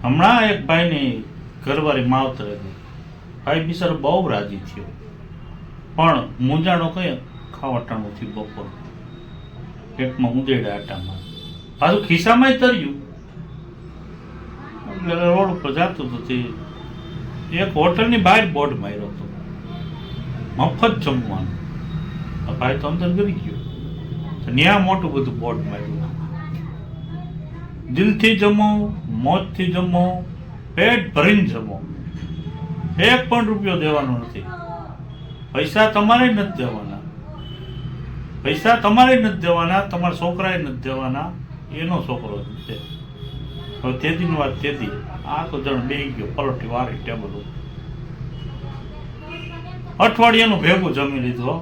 હમણાં એક ભાઈની ઘરવાળી માવતરે ગઈ. ભાઈ બિચારો બહુ રાજી થયો, પણ મૂંઝાણો કઈ ખાવટાણું થયું. બપોર પેટમાં ઉંદેડા આટામાં, પાછું ખિસ્સામાં તર્યું. એટલે રોડ ઉપર જતું હતું તે એક હોટલની બહાર બોર્ડ માર્યો હતો, મફત જમવાનું. ભાઈ તો અંદર ગરી ગયો, ત્યાં મોટું બધું બોર્ડ માર્યું, દિલથી જમો, મોજથી જમો, પેટ ભરીને જમો, 1 પણ રૂપિયો દેવાનો નથી. પૈસા તમારે નથી દેવાના, પૈસા તમારે નથી દેવાના, તમારા છોકરાએ નથી દેવાના, એનો છોકરો છે. હવે તેદીની વાત તેદી, આ તો જણ બેસી ગયો પલોઠી વાળી ટેબલ ઉપર. અઠવાડિયાનું ભેગું જમી લીધું,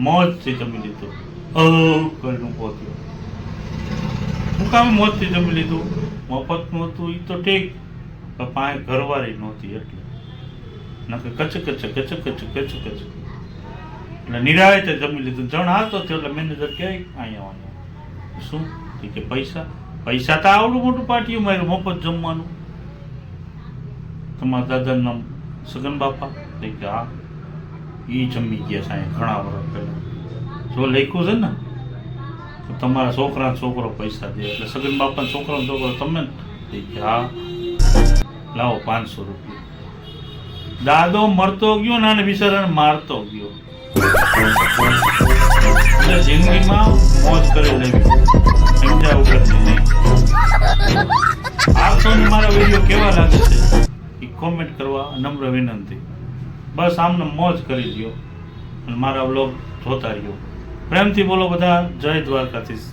મોજથી જમી લીધું. કરીને પહોંચ્યો. હું કામ મોજથી જમી લીધું? મફતનું હતું એ તો ઠીક, પણ પાસે ઘરવાળી નહોતી એટલે નકે કચ કચ કચ કચ કચ કચ એટલે નિરાયતે જમી લીધું. જણ હાલતો થયો એટલે મેનેજર કહે અહીંયા આવવાનું. શું કે પૈસા? પૈસા તો આવડું મોટું પાટિયું માર્યું મફત જમવાનું. તમારા દાદાનું નામ સગન બાપા? કે હા, એ જમી ગયા સાહેબ ઘણા વર્ષ પહેલા. જો લખ્યું છે ને તો તમારા છોકરો પૈસા દે, એટલે સગન બાપાના છોકરાનો છોકરો તમે કે હા, લાવો 500 રૂપિયા. દાદો મરતો ગયો ને આને બિચારાને મારતો ગયો. એટલે જિંદગીમાં મોજ કરી લેવી, સમજ્યા વગરની નહીં. આપને મારા વિડીયો કેવા લાગે છે એ કોમેન્ટ કરવા નમ્ર વિનંતી. બસ આમને મોજ કરી લ્યો અને મારા વ્લોગ જોતા રહ્યો. પ્રેમથી બોલો બધા. જય દ્વારકાધીશ.